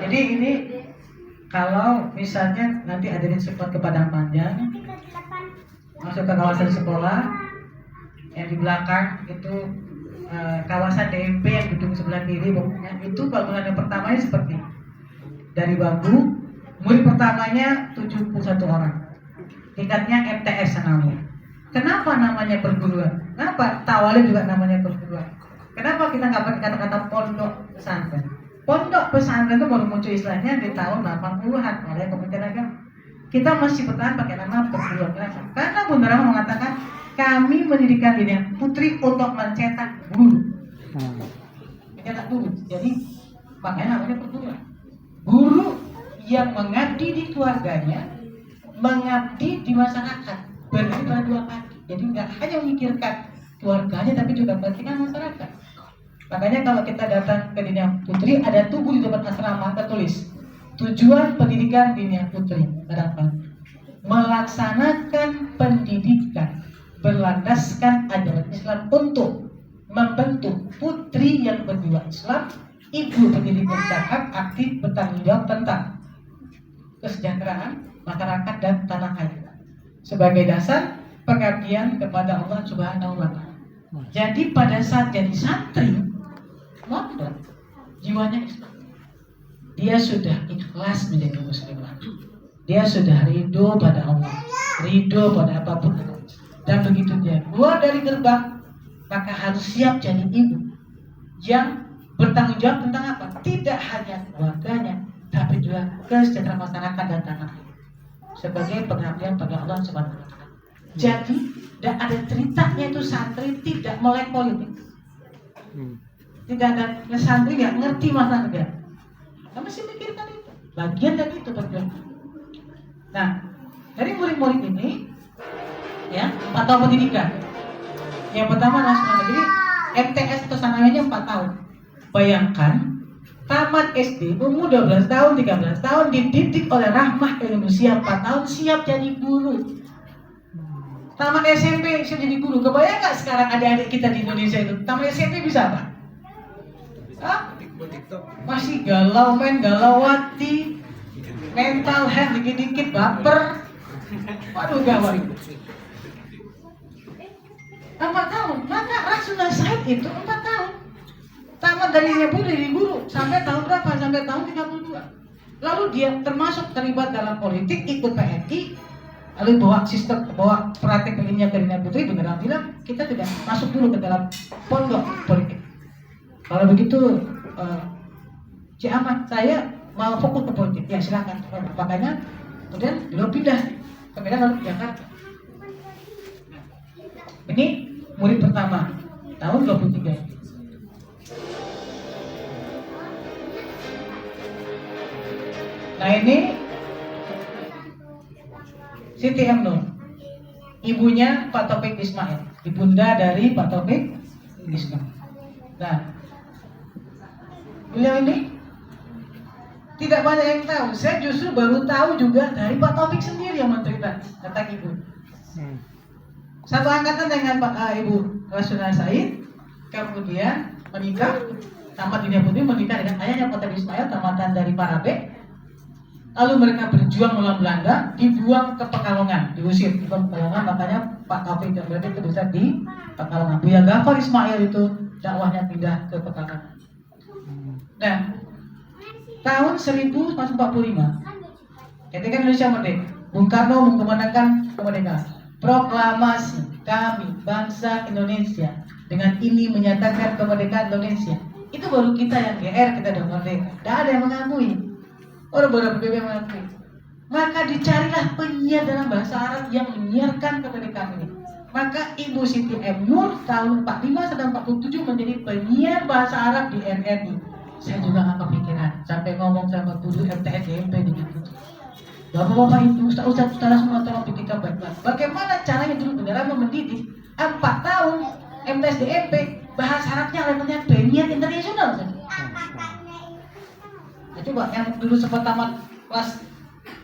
Jadi ini kalau misalnya nanti hadirin sempat ke Padang Panjang, masuk ke kawasan sekolah, yang di belakang itu kawasan DMP yang gedung sebelah kiri, itu bangunan yang pertamanya seperti dari bambu. Murid pertamanya 71 orang, tingkatnya MTS namanya. Kenapa namanya perguruan? Kenapa Tawalib juga namanya perguruan? Kenapa kita nggak pakai kata-kata pondok pesantren? Pondok pesantren itu baru muncul istilahnya di tahun 80-an oleh Kementerian Agama. Kita masih bertahan pakai nama perguruan. Karena Bunda Rahma mengatakan kami mendirikan diri putri untuk mencetak guru. Mencetak guru. Jadi makanya namanya perguruan. Guru yang mengabdi di keluarganya, mengabdi di masyarakat, berdiri pada dua kaki. Jadi nggak hanya memikirkan keluarganya, tapi juga kepentingan masyarakat. Makanya kalau kita datang ke Dinia Putri, ada tugu di depan asrama tertulis tujuan pendidikan Dinia Putri. Apa? Melaksanakan pendidikan berlandaskan ajaran Islam untuk membentuk putri yang berjiwa Islam, ibu pendidik bercakap, aktif, bertanggung jawab tentang kesejahteraan masyarakat dan tanah air sebagai dasar pengabdian kepada Allah Subhanahu wa Ta'ala. Jadi pada saat jadi santri, mondok, jiwanya Islam. Dia sudah ikhlas menjadi muslimah. Dia sudah ridho pada Allah, ridho pada apapun. Dan begitu dia keluar dari gerbang, maka harus siap jadi ibu yang bertanggung jawab tentang apa? Tidak hanya keluarganya, tapi juga kesejahteraan masyarakat dan tanah air sebagai pengabdian pada Allah Subhanahu wa Ta'ala. Jadi, dan ada ceritanya itu santri tidak melek politik. Tidak ada santri nggak ngerti masalah negara. Kamu mesti mikirkan itu. Bagian dari itu perjuangan. Nah, dari murid-murid ini, ya 4 tahun pendidikan. Yang pertama nasional. Jadi MTS itu namanya 4 tahun. Bayangkan tamat SD umur 12 tahun, 13 tahun dididik oleh Rahmah Indonesia 4 tahun siap jadi guru. Tamat SMP siap jadi guru. Kebayang nggak sekarang adik-adik kita di Indonesia itu tamat SMP bisa apa? Hah? Masih galau, main galawati, mental health dikit-dikit baper. Waduh gawat. 4 tahun. Maka Rasulullah Said itu 4 tahun. Tamat dari guru sampai tahun berapa? Sampai tahun 32. Lalu dia termasuk terlibat dalam politik, ikut PNI, lalu bawa praktik ilmiah ke Dinia Putri. Beneran bilang kita tidak masuk dulu ke dalam pondok politik. Kalau begitu, Cik Ahmad, saya mau fokus ke politik. Ya silakan. Makanya kemudian beliau pindah ke Medan lalu ke Jakarta. Ini murid pertama tahun 23. Nah ini Siti M. Nur, ibunya Pak Taufik Ismail, ibunda dari Pak Taufik Ismail. Nah, beliau ini tidak banyak yang tahu. Saya justru baru tahu juga dari Pak Taufik sendiri yang menceritakan tentang ibu. Satu angkatan dengan Ibu Rasulullah Said, kemudian menikah, tamat Dinia Putri, menikah dengan ayahnya Pak Taufik Ismail, tamatan dari Parabe. Lalu mereka berjuang melawan Belanda, dibuang ke Pekalongan, diusir di Pekalongan, makanya Pak Taufik dan berarti itu bisa di Pekalongan. Buya Ghafar Ismail itu dakwahnya pindah ke Pekalongan. Nah, tahun 1945, ketika Indonesia merdeka, Bung Karno mengumandangkan kemerdekaan. Proklamasi kami bangsa Indonesia dengan ini menyatakan kemerdekaan Indonesia. Itu baru kita yang GR, kita udah merdeka. Tidak ada yang mengakui. Orang baru PBB mengakui. Maka dicarilah penyiar dalam bahasa Arab yang menyiarkan kemerdekaan ini. Maka Ibu Siti M. Nur tahun 45 sampai 47 menjadi penyiar bahasa Arab di RRI. Saya juga nggak kepikiran sampai ngomong sama guru MTS DMP gitu. Bapak-bapak itu, ustaz semua tolong kita baik-baik. Bagaimana caranya dulu Bunda Rahma mendidik 4 tahun MTS DMP bahasa Arabnya levelnya penyiar internasional. Nah, coba yang dulu sempat tamat kelas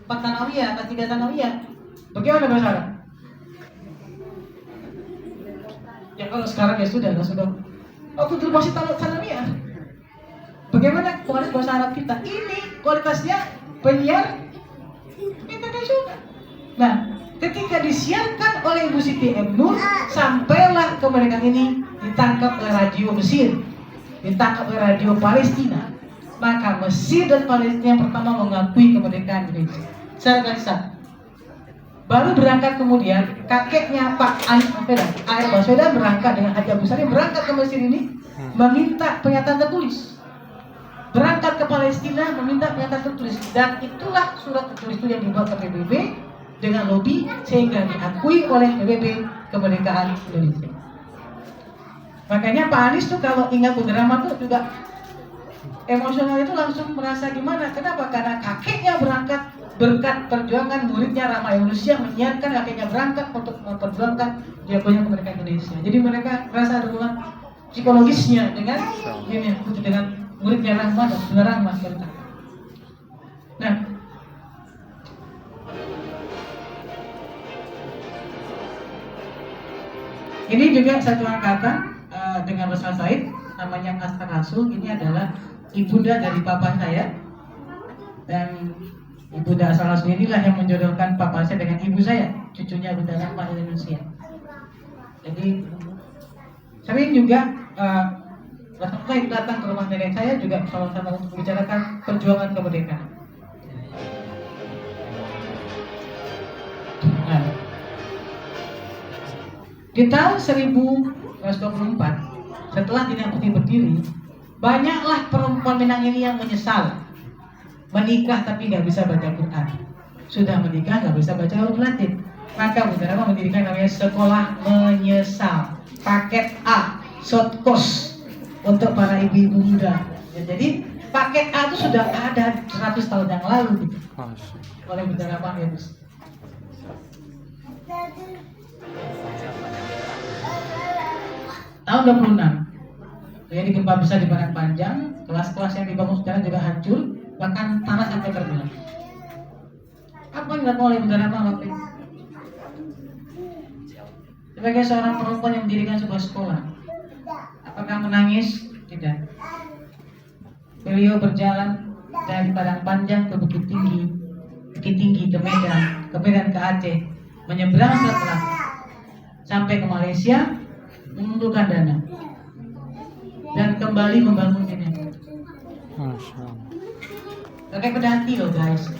4 Tanawiyah, kelas 3 Tanawiyah, bagaimana bahasa Arab? Ya kalau sekarang ya sudah. Aku dulu masih tamat Tanawiyah. Bagaimana kualitas bahasa Arab kita? Ini kualitasnya penyiar internasional. Nah, ketika disiarkan oleh Ibu Siti M. Nur, sampailah kemerdekaan ini ditangkap oleh radio Mesir, ditangkap oleh radio Palestina. Maka Mesir dan Palestina yang pertama mengakui kemerdekaan Indonesia secara garis besar. Baru berangkat kemudian kakeknya Pak Anies Baswedan berangkat dengan Haji Abu Salim berangkat ke Mesir ini meminta pernyataan tertulis. Berangkat ke Palestina meminta pernyataan tertulis, dan itulah surat tertulis itu yang dibuat ke PBB dengan lobby sehingga diakui oleh PBB kemerdekaan Indonesia. Makanya Pak Anies tuh kalau ingat Budrama tuh juga emosional itu langsung merasa gimana? Kenapa? Karena kakeknya berangkat berkat perjuangan muridnya Rama Indonesia menyiarkan kakeknya berangkat untuk memperjuangkan jagonya kemerdekaan Indonesia. Jadi mereka merasa ada hubungan psikologisnya dengan ini, dengan muridnya Rahma dan Bunda Rahma. Nah, ini juga satu angkatan dengan Rasul Said, namanya Kasta Rasul. Ini adalah ibunda dari papa saya, dan ibunda Asal Rasul inilah yang menjodohkan papa saya dengan ibu saya, cucunya Bunda Rahma Indonesia. Jadi sering juga Rasul Said datang ke rumah nenek saya juga sama-sama untuk membicarakan perjuangan kemerdekaan. Nah, di tahun 1924 setelah Dinah Putih berdiri, banyaklah perempuan Minang ini yang menyesal menikah tapi nggak bisa baca Quran. Sudah menikah nggak bisa baca huruf Latin. Maka Bunda Rahma mendirikan namanya sekolah menyesal, paket A, short course untuk para ibu-ibu muda. Ya, jadi paket A itu sudah ada 100 tahun yang lalu gitu, oleh Bunda Rahma ya. Tahun 26 jadi gempa besar di Padang Panjang, kelas-kelas yang dibangun sekarang juga hancur, bahkan tanah sampai terbelah. Apa yang dilakukan oleh Bunda Rahma waktu itu? Sebagai seorang perempuan yang mendirikan sebuah sekolah, apakah menangis? Tidak. Beliau berjalan dari Padang Panjang ke Bukit Tinggi ke Medan ke Aceh, menyeberang Selat Melaka sampai ke Malaysia, mengumpulkan dana dan kembali membangun ini. Pakai pedati loh guys.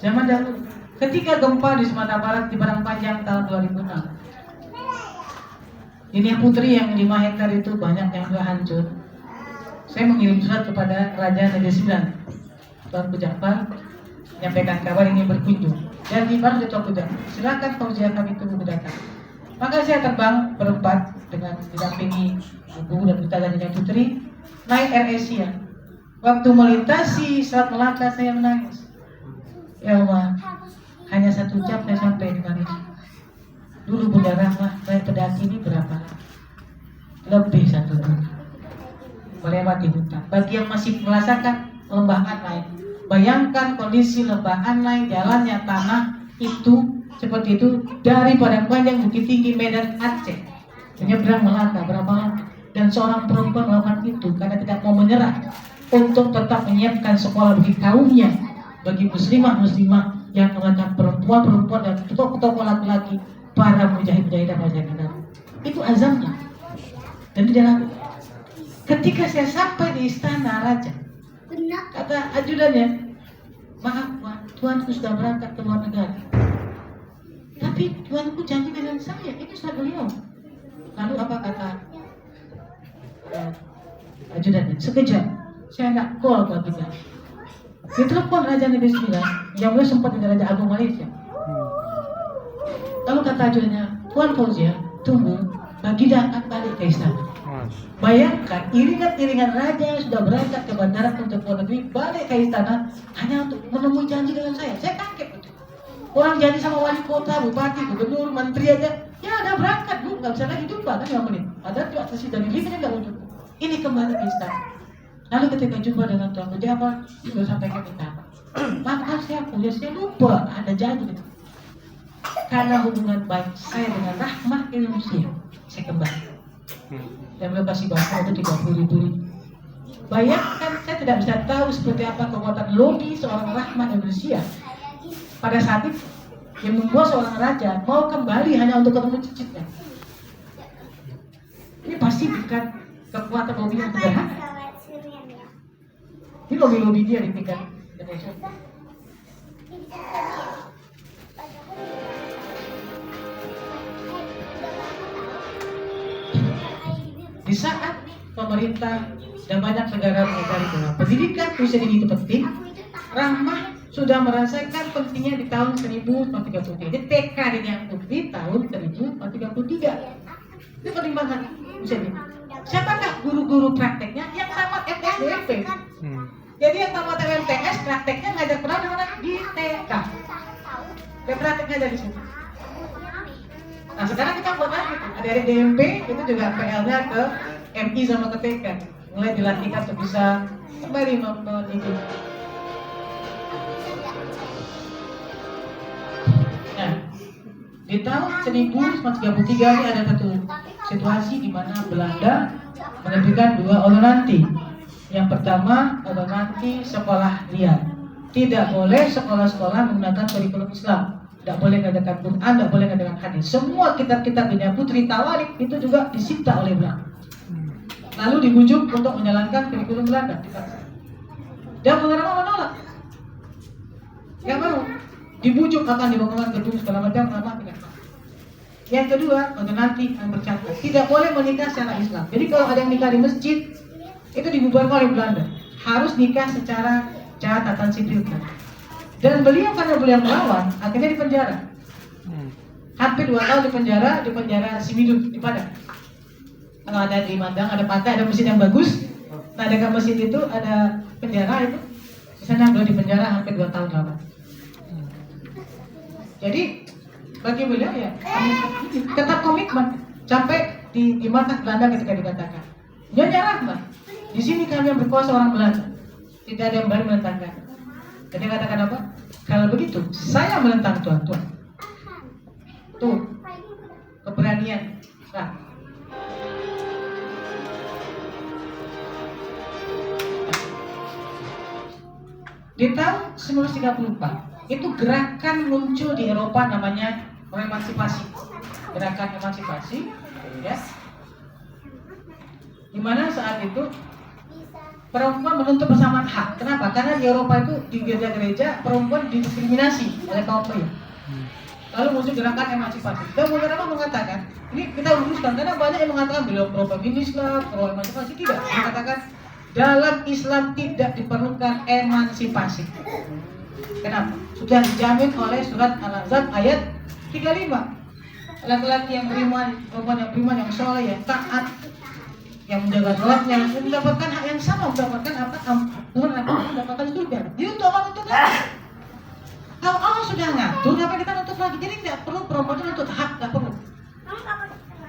Zaman dahulu, ketika gempa di Sumatera Barat di Padang Panjang tahun 2006, ini putri yang 5 hektar itu banyak yang sudah hancur. Saya mengirim surat kepada Raja Negeri Sembilan, Tuanku Ja'far, menyampaikan kabar ini berkunjung. Dan di mana Tuanku Ja'far, silakan Fauzia kami tunggu datang. Maka saya terbang berempat dengan didampingi ibu dan ustazahnya putri naik Air Asia. Waktu melintasi Selat Melaka saya menangis. Ya Allah, hanya 1 jam saya sampai di Malaysia. Dulu Bunda Rahma naik pedati ini berapa? Lebih 1 jam melewati hutan. Bagi yang masih merasakan lembah Anai, bayangkan kondisi lembah Anai, jalannya tanah itu seperti itu dari Padang Panjang, Bukit Tinggi, Medan, Aceh, menyeberang Melaka berapa lama? Dan seorang perempuan melakukan itu karena tidak mau menyerah untuk tetap menyiapkan sekolah bagi kaumnya, bagi muslimah yang mengangkat perempuan dan tokoh-tokoh laki-laki, para mujahid-mujahidah masyarakat. Itu azamnya. Dan di dalam ketika saya sampai di istana raja, kata ajudannya, maaf tuanku sudah berangkat ke luar negara, tapi tuanku janji dengan saya, itu surat beliau. Lalu apa kata ajudannya? Sekejap, saya nak call ke kita. Ditelepon Raja Negeri Sembilan, yang beliau sempat menjadi Raja Agung Malaysia. Lalu kata ajudannya, Tuan Fauzia, tunggu, Baginda akan balik ke istana. Bayangkan, iringan raja yang sudah berangkat ke bandara untuk luar negeri balik ke istana hanya untuk menemui janji dengan saya. Saya kaget betul. Orang janji sama wali kota, bupati, gubernur, menteri aja, ya udah berangkat bu, nggak bisa lagi jumpa kan 5 menit. Ada juga sesi dari liftnya nggak wujud. Ini kembali ke istana. Lalu ketika jumpa dengan Tuanku Ja'far, sudah sampaikan kita apa? Maka saya lupa ada janji gitu. Karena hubungan baik saya dengan Rahmah Indonesia, saya kembali. Dan beliau kasih bahasa itu 30.000 Bayangkan, saya tidak bisa tahu seperti apa kekuatan lobby seorang Rahma Indonesia pada saat itu yang membuat seorang raja mau kembali hanya untuk ketemu cicitnya. Ini pasti bukan kekuatan lobby yang sederhana. Ini lobby dia di tingkat internasional. Di saat pemerintah dan banyak negara menyadari bahwa pendidikan usia dini itu penting, Rahmah sudah merasakan pentingnya di tahun 1933. Jadi TK dinyambut di tahun 1933. Itu penting banget usia dini. Siapakah guru-guru prakteknya? Yang tamat MTS-DMP. Jadi yang tamat MTS prakteknya ngajak pernah di TK. Dan prakteknya dari situ. Nah sekarang kita buat lagi, adik-adik DMP itu juga PL-nya ke MI sama ke TK, mulai dilatihkan untuk bisa kembali mendidik. Nah, di tahun 1933 ini ada satu situasi di mana Belanda menerbitkan 2 ordonansi. Yang pertama, ordonansi sekolah liar. Tidak boleh sekolah-sekolah menggunakan kurikulum Islam. Tidak boleh mengadakan Quran, tidak boleh mengadakan hadis. Semua kitab-kitab Bina Putri Tawarik itu juga disita oleh Belanda. Lalu dibujuk untuk menjalankan kurikulum Belanda. Dan Rahmah menolak. Tidak mau. Dibujuk akan dibangunkan gedung segala macam, Rahmah tidak mau. Yang kedua, untuk nanti yang bercatat tidak boleh menikah secara Islam. Jadi kalau ada yang nikah di masjid, itu dibubarkan oleh Belanda. Harus nikah secara catatan sipil. Dan beliau karena beliau melawan, akhirnya dipenjara. Hampir 2 tahun di penjara Simidun di Padang. Kalau ada di Madang, ada pantai, ada mesin yang bagus. Nah dekat mesin itu ada penjara itu. Di sana beliau di penjara hampir 2 tahun lama. Jadi bagi beliau ya tetap komitmen sampai di mata Belanda ketika dikatakan Nyonya Rahmah, di sini kami yang berkuasa orang Belanda, tidak ada yang berani menentangkan. Jadi katakan apa? Kalau begitu, saya menentang tuan-tuan. Tuh, keberanian. Nah. Di tahun 1934, itu gerakan muncul di Eropa namanya emansipasi. Gerakan emansipasi, ya. Di mana saat itu perempuan menuntut persamaan hak. Kenapa? Karena di Eropa itu di gereja-gereja perempuan didiskriminasi oleh kaum pria. Lalu muncul gerakan emansipasi. Dan Rahmah mengatakan, ini kita luruskan karena banyak yang mengatakan beliau pro feminis lah, pro emansipasi. Tidak. Dia mengatakan dalam Islam tidak diperlukan emansipasi. Kenapa? Sudah dijamin oleh surat Al-Ahzab ayat 35. Laki-laki yang beriman, perempuan yang beriman, yang soleh, yang taat, yang menjaga sholatnya, mendapatkan hak yang sama, mendapatkan apa? Ampunan, mendapatkan surga. Jadi untuk apa nuntut lagi? Kalau Allah sudah ngatur, kenapa kita nuntut lagi? Jadi tidak perlu perempuan itu nuntut hak, tidak perlu.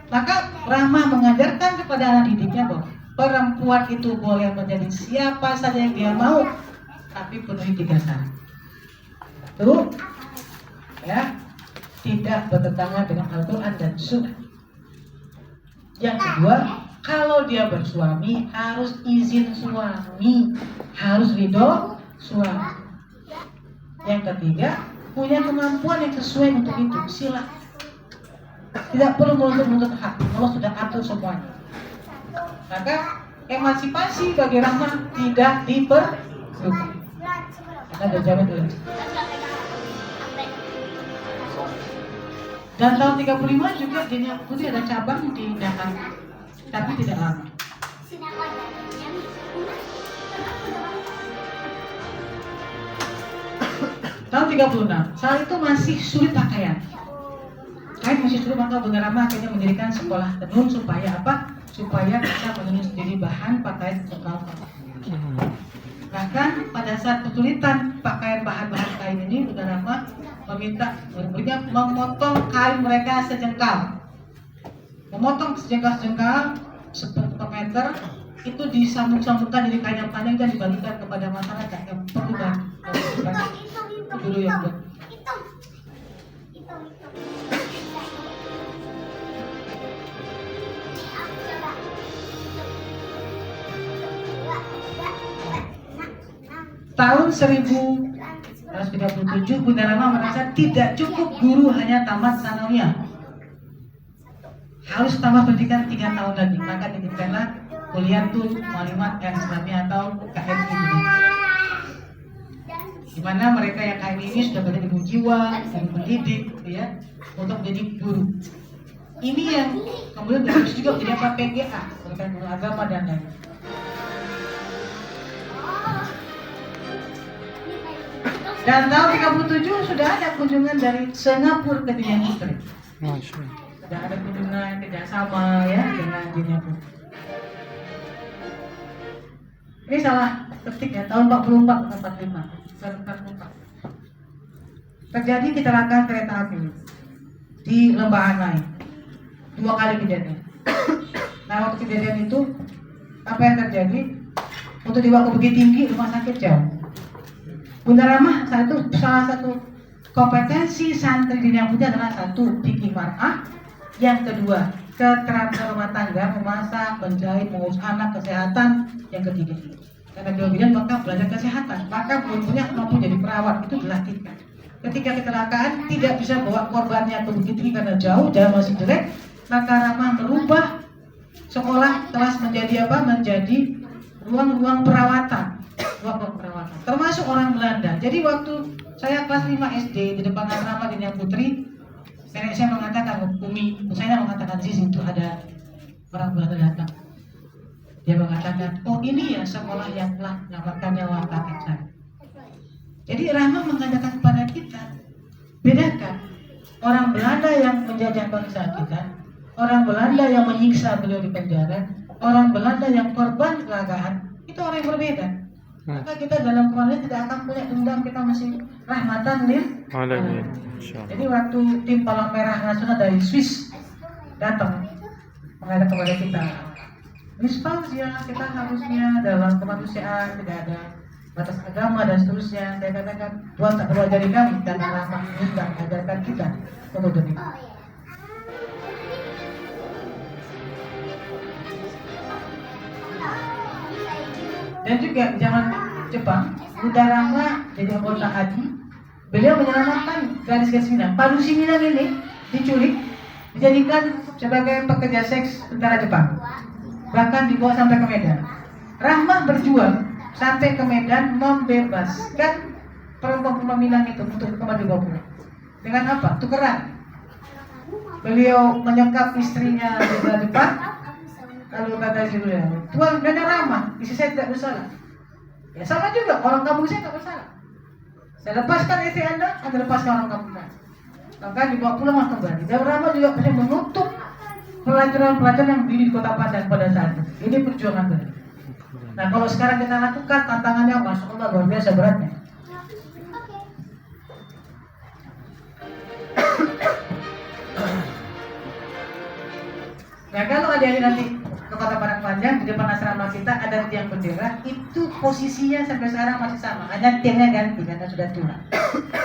Maka Rahmah mengajarkan kepada anak didiknya bahwa perempuan itu boleh menjadi siapa saja yang dia mau, tapi penuhi 3 syarat. Tuh, ya, tidak bertentangan dengan Al-Quran dan Sunnah. Yang kedua, kalau dia bersuami harus izin suami, harus ridho suami. Yang ketiga, punya kemampuan yang sesuai untuk itu, sila. Tidak perlu menuntut hak, Allah sudah atur semuanya. Maka emansipasi bagi Rahmah tidak diperlukan. Karena berjalan dulu. Dan tahun 35 juga di Putri ada cabang di Jakarta, tapi tidak lama. Tahun 36, saat itu masih sulit pakaian. Kain masih sulit, maka Bunda Rahmah akhirnya mendirikan sekolah tenun supaya apa? Supaya bisa menenun sendiri bahan pakaian lokal. Bahkan pada saat kesulitan pakaian bahan-bahan kain ini, Bunda Rahmah meminta murid-muridnya memotong kain mereka sejengkal. Memotong sejengkal 10 meter, itu disambung-sambungkan jadi kain yang panjang dan dibagikan kepada masyarakat yang perlu banget. Dulu yang buat. tahun 1937 Bunda Rama merasa tidak cukup guru hanya tamat sanawiyah, harus tambah pendidikan 3 tahun lagi. Maka didirikanlah Kuliatul Muallimat Islamiyah atau KMI ini, di mana mereka yang KMI ini sudah berilmu jiwa, ilmu mendidik, ya, untuk menjadi guru. Ini yang kemudian terus juga menjadi apa, PGA, pendidikan guru agama dan lain. Dan tahun 37 sudah ada kunjungan dari Singapura ke Dian Putri. Sudah ada kunjungan kerjasama ya dengan Dian Putri. Ini salah ketik ya, tahun 44 atau 45. Terjadi kecelakaan kereta api di Lembah Anai. 2 kali kejadian. Nah, waktu kejadian itu apa yang terjadi? Untuk dibawa ke Bukit Tinggi, rumah sakit jauh. Bunda Rama salah satu kompetensi santri di Dian Putri adalah 1, fikih mar'ah, yang kedua keterampilan rumah tangga, memasak, menjahit, mengurus anak, kesehatan, yang ketiga karena dia maka belajar kesehatan, maka belum punya mampu jadi perawat, itu dilatihkan. Ketika kecelakaan tidak bisa bawa korbannya ke Bukit Tinggi karena jauh, jalan masih jelek, maka Rama merubah sekolah kelas menjadi apa? Menjadi ruang-ruang perawatan. Termasuk orang Belanda. Jadi waktu saya kelas 5 SD di depan asrama Dian Putri, nenek saya mengatakan, Umi, saya mengatakan di situ ada orang Belanda datang. Dia mengatakan, oh ini ya sekolah yang telah menyelamatkan nyawa kakek saya. Jadi Rama mengatakan kepada kita, bedakan orang Belanda yang menjajah bangsa kita, orang Belanda yang menyiksa beliau di penjara, orang Belanda yang korban kecelakaan, itu orang yang berbeda. Maka kita dalam keluarga tidak akan punya dendam, kita masih rahmatan lil alamin. Jadi waktu tim Palang Merah Nasional dari Swiss datang mengajak kepada kita, Miss Fauzia, kita harusnya dalam kemanusiaan tidak ada batas agama dan seterusnya. Saya katakan, Tuhan tak perlu ajari kami dan Rahmat juga ajarkan kita untuk demikian. Dan juga di zaman Jepang, Bunda Rama jadi anggota ADI, beliau menyelamatkan gadis-gadis Minang. Pak Lucy Minang ini diculik, dijadikan sebagai pekerja seks tentara Jepang, bahkan dibawa sampai ke Medan. Rahma berjuang sampai ke Medan membebaskan perempuan Minang itu untuk kembali dibawa pulang. Dengan apa? Tukeran. Beliau menyekap istrinya di Jepang. Lalu kata beliau, Tuhan Nana Rama, istri saya tidak bersalah. Ya sama juga, orang kampung saya tidak bersalah. Saya lepaskan istri Anda lepaskan orang kampung Anda. Maka dibawa pulang kembali. Dan Rama juga bisa menutup pelajaran-pelajaran yang berdiri di Kota Padang pada saat itu. Ini perjuangan beliau. Nah kalau sekarang kita lakukan, tantangannya Masya Allah luar biasa beratnya. Nah kalau adik-adik nanti ke Kota Padang Panjang, di depan asrama kita ada tiang bendera, itu posisinya sampai sekarang masih sama, hanya tiangnya ganti karena sudah tua.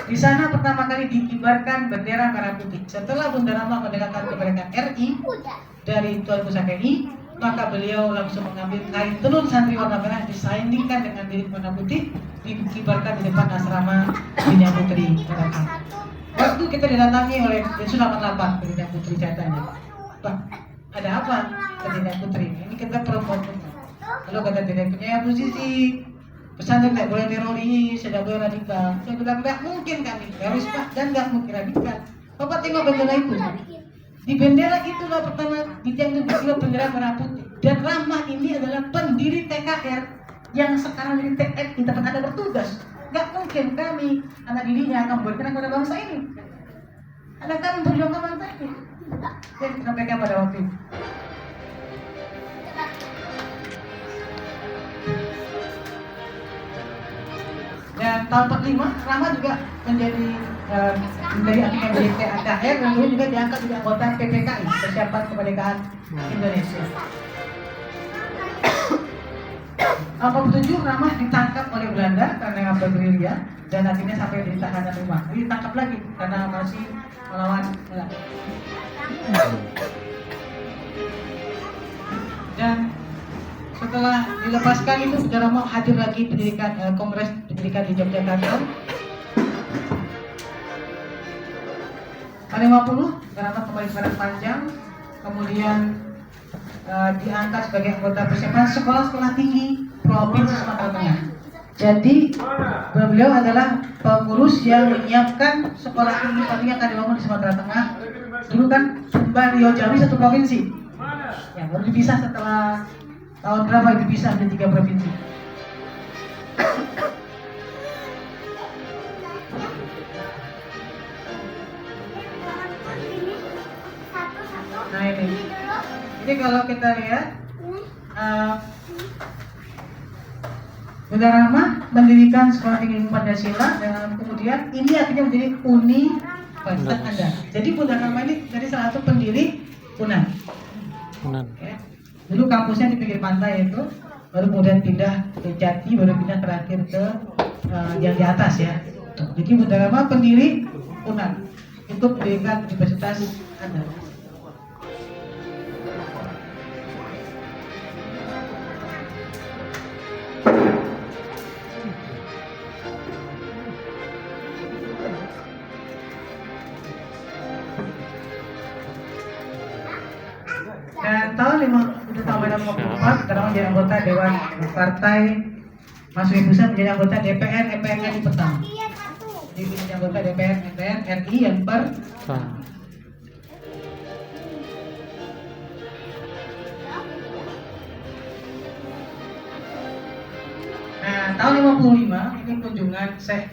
Di sana pertama kali dikibarkan bendera merah putih. Setelah Bunda Rama mendekatkan kemerdekaan RI dari Tuan Pusaka RI, maka beliau langsung mengambil kain tenun santri warna merah, disandingkan dengan bilik warna putih, dikibarkan di depan asrama Dian Putri. Waktu kita didatangi oleh Densus 88 Dian Putri ceritanya, Pak, ada apa ke Dian Putri? Ini kita perempuan. Lalu kata direkturnya, ya Bu Sisi, pesantren tidak boleh teroris, tidak boleh radikal. Saya bilang, tidak mungkin kami teroris Pak, dan tidak mungkin radikal. Bapak tengok bendera itu, di bendera itulah pertama di tiang itu bendera merah putih. Dan Rahma ini adalah pendiri TKR yang sekarang jadi TF di tempat Anda bertugas. Gak mungkin kami anak dirinya akan memberikan kepada bangsa ini. Anak kami berjuangkan bangsa ini. Saya sampaikan pada waktu itu. Dan tahun 45 Rahma juga menjadi dari aktivitas TKR, lalu juga diangkat jadi anggota PPKI, Persiapan Kemerdekaan Indonesia. 47 Rahma ditangkap oleh Belanda karena bergerilya dan akhirnya sampai di tahanan rumah. Ditangkap lagi karena masih melawan Belanda. Dan Setelah dilepaskan itu Bunda Rama hadir lagi pendidikan kongres pendidikan di Yogyakarta. Tahun 50 Bunda Rama kembali ke Panjang, kemudian diangkat sebagai anggota persiapan sekolah-sekolah tinggi Provinsi Sumatera Tengah. Jadi beliau adalah pengurus yang menyiapkan sekolah tinggi yang akan dibangun di Sumatera Tengah. Dulu kan Sumbar, Riau, Jambi satu provinsi. Ya, baru dipisah setelah tahun berapa dipisah menjadi 3 provinsi. Nah ini kalau kita lihat Bunda Rama mendirikan sekolah tinggi ilmu Pancasila dan kemudian ini akhirnya menjadi Uni Bangsa Anda. Jadi Bunda Rama ini dari salah satu pendiri Unan. Ya. Dulu kampusnya di pinggir pantai itu, baru kemudian pindah ke Jati, baru pindah terakhir ke yang di atas ya. Jadi Bunda Rama pendiri Unan untuk mendirikan Universitas Anda. Dan tahun 1954 Bunda Rama menjadi anggota Dewan Partai Mahasiswa Pusat, menjadi anggota DPR MPR RI pertama. Jadi menjadi anggota DPR MPR RI yang pertama. Nah, tahun 55 ini kunjungan Syekh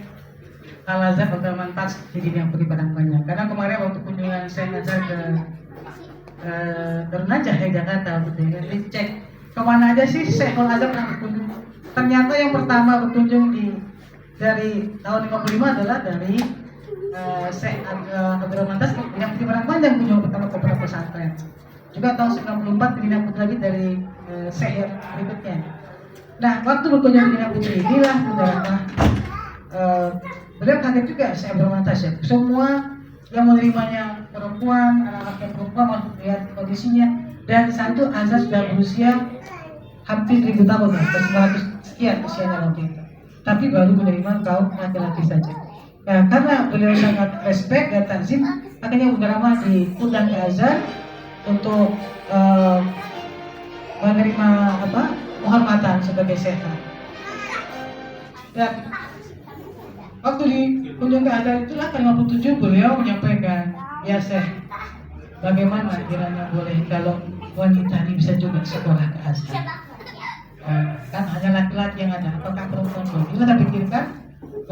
Al-Azhar Dr. Mantas di Dinas Pendidikan Panjang. Karena kemarin waktu kunjungan Syekh Al-Azhar ke Najah ya Jakarta, gitu ya. Dicek kemana aja sih Syekh Al-Azhar pernah berkunjung. Ternyata yang pertama berkunjung dari tahun 55 adalah dari Syekh Abdul Mantas yang Pendidikan Panjang kunjung pertama ke beberapa pesantren. Juga tahun 94 Bina Putri lagi dari Syekh berikutnya. Nah, waktu berkunjung Bina Putri inilah Bunda Rama beliau kaget juga Syekh Abdul Mantas ya. Semua yang menerimanya perempuan, anak-anak yang perempuan masuk lihat kondisinya, dan di sana Azhar sudah berusia hampir 1000 tahun, 900 sekian usianya waktu itu. Tapi baru menerima kaum laki-laki saja. Nah, karena beliau sangat respect dan takzim, akhirnya Bunda Rama diundang ke Azhar untuk menerima penghormatan sebagai syekh. Dan waktu di kunjung ke Azhar itulah tahun 57 beliau menyampaikan, ya Syekh, bagaimana kiranya boleh kalau wanita ini bisa juga sekolah ke Azhar? Kan hanya laki-laki yang ada, apakah perempuan boleh? Kita pikirkan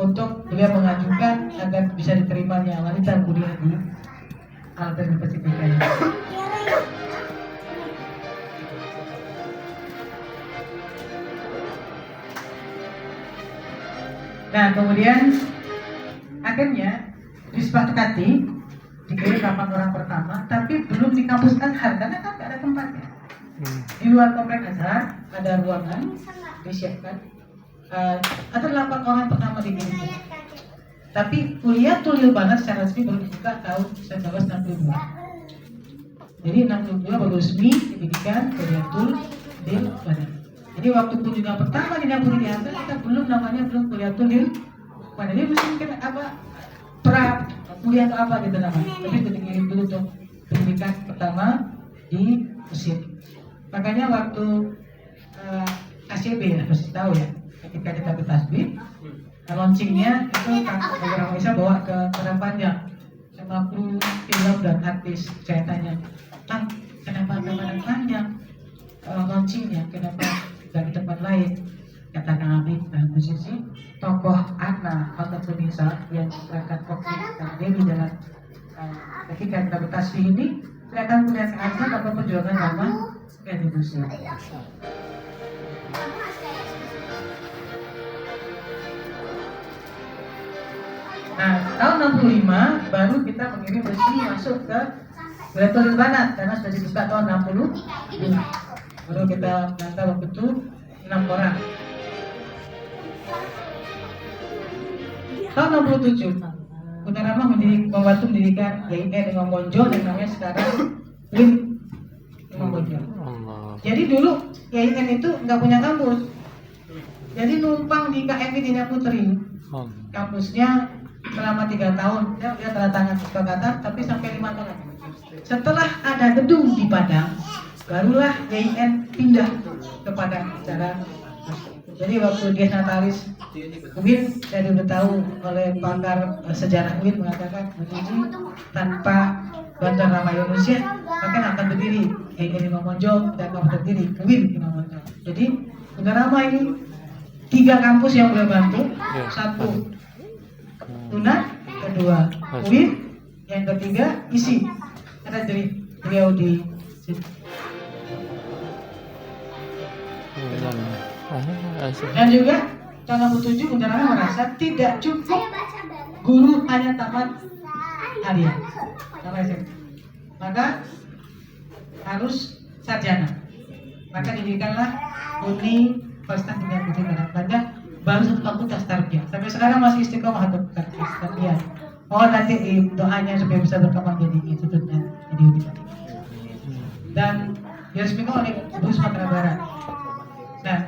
untuk beliau mengajukan agar bisa diterimanya wanita kuliah di Al-Azhar University. Nah, kemudian akhirnya disepakati dikirim 8 orang pertama, tapi belum di kampus Azhar karena kan tidak ada tempatnya. Di luar komplek Azhar ada ruangan disiapkan. Ada 8 orang pertama dikirim. Tapi kuliah Tulil Banat secara resmi baru dibuka tahun 1962. Jadi 62 baru resmi didirikan kuliah Tulil Banat. Jadi waktu kunjungan pertama di Napoli di Azhar kita belum kuliah Tulil Banat. Jadi mungkin kuliah atau apa gitu namanya. Tapi dikirim dulu untuk pendidikan pertama di Mesir. Makanya waktu ACB ya, pasti tahu ya, ketika kita bertasbih, launchingnya itu Kang bisa bawa ke Padang Panjang sama kru film dan artis. Saya tanya, Kang, kenapa ke Padang Panjang launchingnya, kenapa nggak di tempat lain? Kata Kang Habib dan musisi, tokoh Anna atau Tunisa yang berangkat COVID dan dia di dalam ketika kita bertasbih ini kelihatan kuliah Azhar atau perjuangan lama di Mesir. Nah, tahun 65 baru kita mengirim resmi masuk ke Tulil Banat karena sudah dibuka tahun 60. Baru kita mengantar waktu itu 6 orang. Tahun 67 Bunda Rama membantu mendirikan YIN dengan Monjo yang namanya sekarang Lim Imam Bonjol. Allah. Jadi dulu YIN itu nggak punya kampus. Jadi numpang di KMI Dina Putri. Kampusnya selama 3 tahun. Dia tanda tangan kesepakatan, tapi sampai 5 tahun. Setelah ada gedung di Padang, barulah YIN pindah kepada cara. Jadi waktu dia natalis UIN, saya udah tahu oleh pakar sejarah UIN mengatakan begini, tanpa Bandar Rama Indonesia akan berdiri YIN Imam Monjol dan akan berdiri UIN Imam Monjol. Jadi Bandar Rama ini 3 kampus yang boleh bantu, satu UNAD, kedua UIN, yang ketiga ISI. Ada jadi beliau di sini. Dan juga tahun 67 Bunda Rama merasa tidak cukup guru hanya tamat harian, maka harus sarjana. Maka didirikanlah UNI Universitas Dina Putri Padang, baru 1 fakultas tarbiyah. Sampai sekarang masih istiqomah untuk fakultas tarbiyah. Mohon nanti doanya supaya bisa berkembang jadi institut dan jadi universitas. Dan diresmikan oleh Gubernur Sumatera Barat. Nah,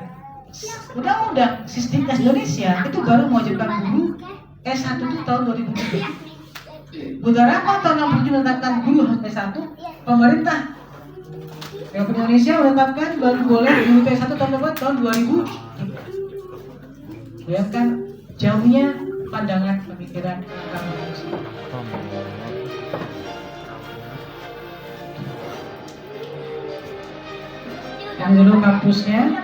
undang-undang sistem tes Indonesia itu baru mewajibkan guru S1 itu tahun 2003. Bunda Rama tahun 67 menetapkan guru harus S1. Pemerintah Republik Indonesia menetapkan baru boleh guru S1 tahun berapa? Tahun 2003. Bayangkan jauhnya pandangan pemikiran agama manusia. Yang dulu kampusnya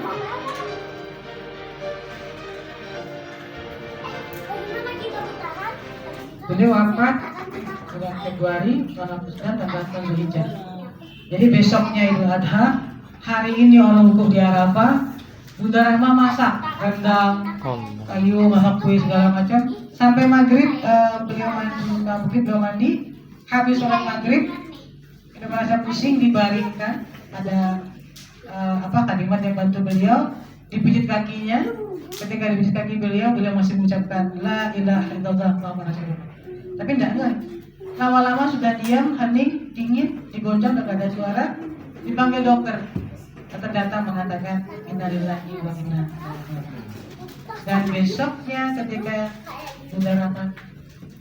beliau wafat bulan Februari tahun 19 Zulhijjah. Jadi besoknya Idul Adha, hari ini orang wukuf di Arafah. Bunda Rama masak rendang, kayu, masak kue segala macam. Sampai maghrib beliau mandi, habis sholat maghrib, kita merasa pusing, dibaringkan. Ada kalimat yang bantu beliau, dipijit kakinya. Ketika dipijit kaki beliau masih mengucapkan La ilaha illallah Muhammad Rasulullah. Tapi enggak. Lama-lama sudah diam, hening, dingin, digoncang, tidak ada suara. Dipanggil dokter. Dokter datang mengatakan innalillahi wa inna ilaihi raji'un. Dan besoknya ketika Bunda Rama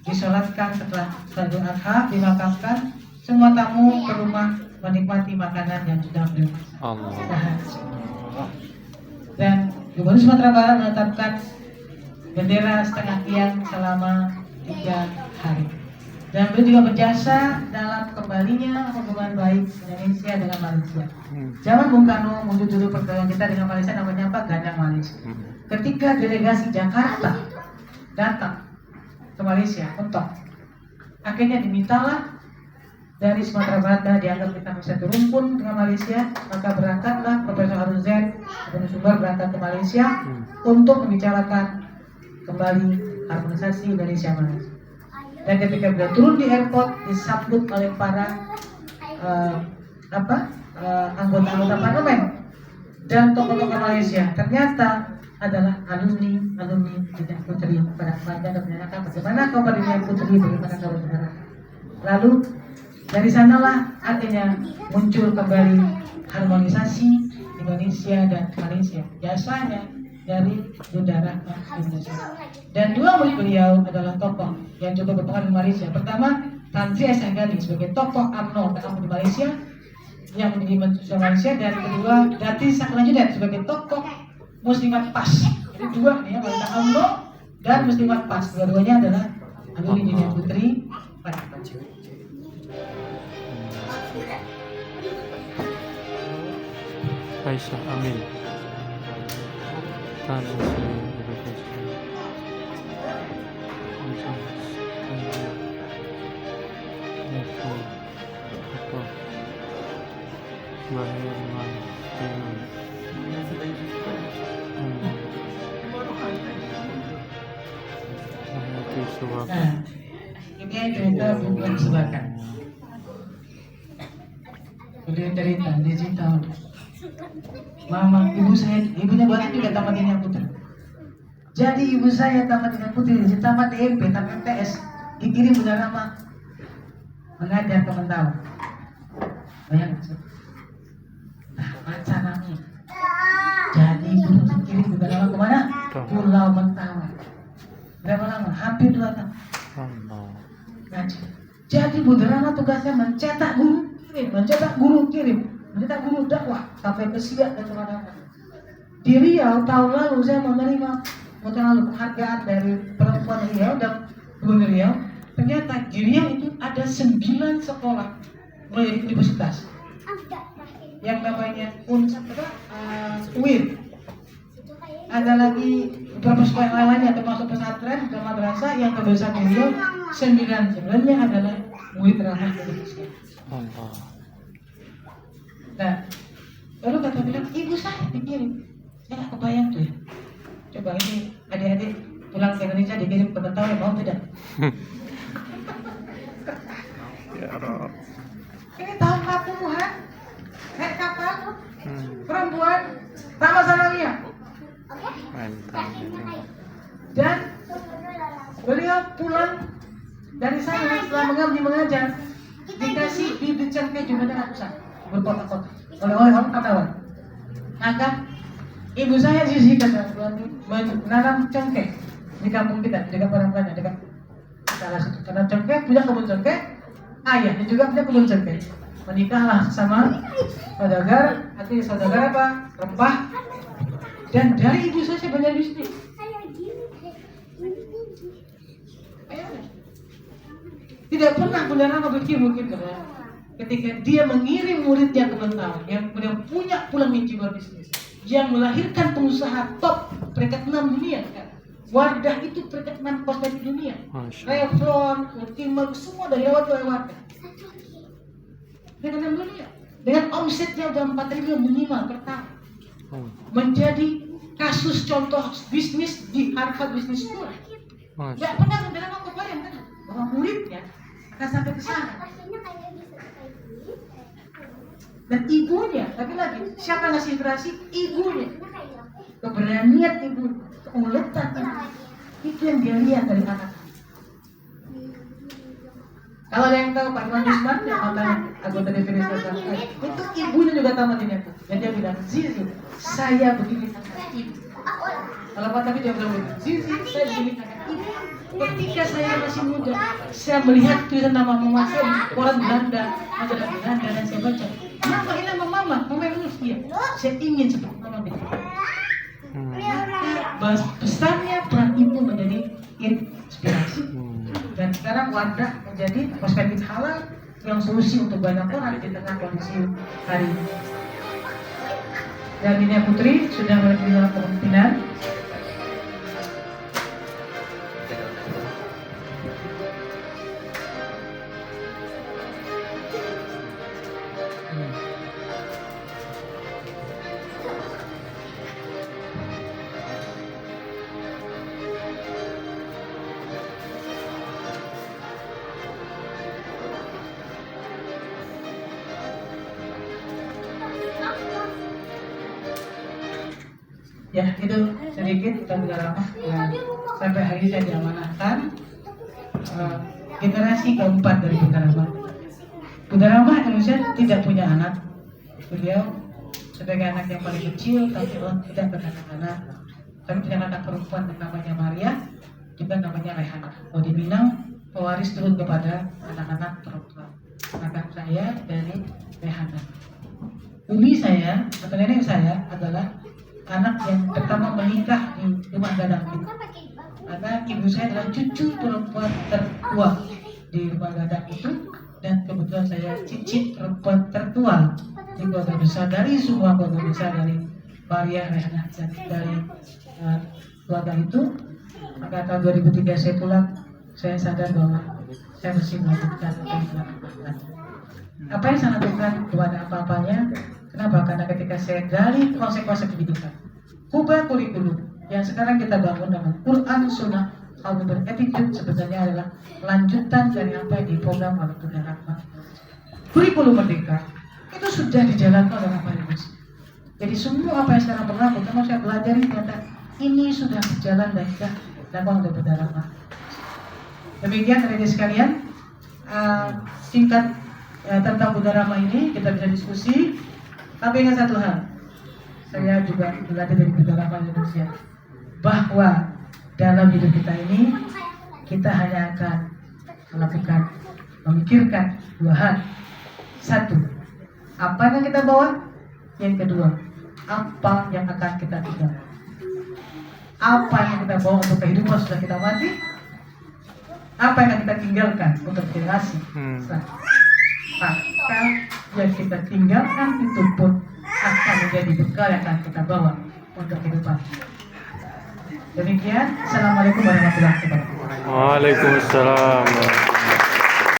disolatkan setelah Idul Adha, dimakamkan, semua tamu ke rumah menikmati makanan yang sudah beliau masak. Dan Gubernur Sumatera Barat menetapkan bendera setengah tiang selama 3 hari. Dan beliau juga berjasa dalam kembalinya hubungan baik Indonesia dengan Malaysia. Zaman Bung Karno mundur dulu pertemuan kita dengan Malaysia, namanya apa? Gandang Malaysia. Ketika delegasi Jakarta datang ke Malaysia, mentok. Akhirnya dimintalah dari Sumatera Barat dan dianggap kita bisa berumpun dengan Malaysia, maka berangkatlah Profesor Harun Zain dan Sumber berangkat ke Malaysia untuk membicarakan kembali harmonisasi Indonesia-Malaysia. Dan ketika beliau turun di airport, disambut oleh para anggota-anggota parlemen dan tokoh-tokoh Malaysia. Ternyata adalah alumni Dina Putri pada dan menanyakan bagaimana kabar Dina Putri, bagaimana kabar saudara. Lalu dari sanalah akhirnya muncul kembali harmonisasi Indonesia dan Malaysia. Jasanya dari Bunda Rama Indonesia. Dan 2 murid beliau adalah tokoh yang juga berpengaruh di Malaysia. Pertama, Tan Sri Asghari sebagai tokoh UMNO di Malaysia yang menjadi Menteri Malaysia, dan kedua Dati Saklanjudat sebagai tokoh Muslimat PAS. Jadi 2 nih ya, wanita UMNO dan Muslimat PAS. Dua-duanya adalah alumni Dina Putri Padang. Aisyah Amin. Nah, ini yang cerita bukan sebakan. Beliau cerita digital. Mama, ibunya buat juga tamat Dina Putri. Jadi ibu saya tamat Dina Putri, tamat DMP, tamat MTS, dikirim Bunda Rama mengajar ke Mentawai. Bayangkan. Nah, Macanami. Jadi guru terkirim Bunda Rama kemana? Pulau Mentawai. Berapa lama? Hampir 2 tahun. Ngaji. Jadi Bunda Rama tugasnya mencetak guru kirim, mencetak guru dakwah sampai ke Siak dan kemana-mana. Di Riau tahun lalu saya menerima penghargaan dari perempuan Riau dan Gubernur Riau. Ternyata di Riau itu ada 9 sekolah mulai universitas yang namanya UIN. Ada lagi beberapa sekolah lainnya termasuk pesantren dan madrasah yang terbesar di Riau. 9-nya adalah murid Rahmat Indonesia. Nah, lalu kata bilang, ibu saya dikirim. Saya nggak kebayang tuh ya. Coba ini adik-adik pulang ke Indonesia dikirim ke Mentawai, mau tidak? Ini tahun 40-an, naik kapal, perempuan, Taman Sanawiyah. Dan beliau pulang dari sana setelah mengabdi mengajar, dikasih bibit cengkeh juga dengan usah berkotak-kotak oleh orang Mentawai. Maka ibu saya Zizi kata menanam cengkeh di kampung kita, dekat orang banyak, dekat salah satu tanam cengkeh, punya kebun cengkeh, ayahnya juga punya kebun cengkeh. Menikahlah sama saudagar, artinya saudagar apa? Rempah. Dan dari ibu saya banyak bisnis. Tidak pernah Bunda Rama berpikir mungkin ketika dia mengirim muridnya ke Mentawai yang kemudian punya pulang mimpi berbisnis, yang melahirkan pengusaha top peringkat 6 dunia kan. Wardah itu peringkat 6 kosmetik dunia. Revlon, Ultimate, semua dari lewat Wardah. Peringkat 6 dunia. Dengan omsetnya udah 4 triliun minimal per tahun. Menjadi kasus contoh bisnis di Harvard Business School. Tidak pernah Bunda Rama kebayang kan bahwa muridnya akan sampai ke sana. Dan ibunya, tapi lagi siapa yang ngasih inspirasi? Ibunya. Keberanian ibu, keuletan ibu, itu yang dia lihat dari anak. Kalau ada yang tahu Pak Iwan Yusman, yang mantan anggota DPD Sulawesi, itu ibunya juga tamat ini. Dan dia bilang, Zizi, saya begini karena ibu. Kalau Pak tapi dia bilang, Zizi, saya begini karena ibu. Ketika saya masih muda, saya melihat tulisan nama mama saya di koran Belanda, majalah Belanda, dan saya baca, kenapa ini nama mama? Mama yang nulis dia. Saya ingin seperti mama gitu. Bahas besarnya peran ibu menjadi inspirasi. Dan sekarang Wardah menjadi perspektif halal yang solusi untuk banyak orang di tengah kondisi hari ini. Dan Dinia Putri sudah menerima kepemimpinan. Ya, itu sedikit tentang Bunda Rama yang sampai hari ini saya diamanahkan generasi keempat dari Bunda Rama. Bunda Rama Indonesia tidak punya anak. Beliau sebagai anak yang paling kecil, tapi tidak beranak-anak. Tapi punya anak perempuan yang namanya Maria, juga namanya Rehana. Kalau di Minang, pewaris turun kepada anak-anak perempuan. Anak saya dari Rehana. Umi saya atau nenek saya adalah anak yang pertama menikah di rumah gadang itu. Karena ibu saya adalah cucu perempuan tertua di rumah gadang itu, dan kebetulan saya cicit perempuan tertua di keluarga besar dari semua keluarga besar dari Maria Rehana dan dari keluarga itu. Maka tahun 2003 saya pulang, saya sadar bahwa saya mesti melanjutkan apa yang saya lakukan kepada apa-apanya. Kenapa? Karena ketika saya dari konsep-konsep pendidikan, ubah kurikulum yang sekarang kita bangun dengan Quran, Sunnah, Al Attitude sebenarnya adalah lanjutan dari apa yang diprogram oleh Bunda Rama. Kurikulum Merdeka itu sudah dijalankan oleh Bapak Ibu. Jadi semua apa yang sekarang berlaku, kalau saya belajar ternyata ini sudah berjalan dan sudah dilakukan oleh Bunda Rama. Demikian adik-adik sekalian, singkat tentang Bunda Rama ini kita bisa diskusi. Tapi ingat satu hal, saya juga belajar dari beberapa manusia, bahwa dalam hidup kita ini kita hanya akan memikirkan dua hal. Satu, apa yang kita bawa? Yang kedua, apa yang akan kita tinggal? Apa yang kita bawa untuk kehidupan setelah kita mati? Apa yang akan kita tinggalkan untuk generasi selanjutnya? Maka yang kita tinggalkan itu pun akan menjadi bekal yang akan kita bawa untuk kehidupan. Demikian, Assalamualaikum warahmatullahi wabarakatuh. Waalaikumsalam.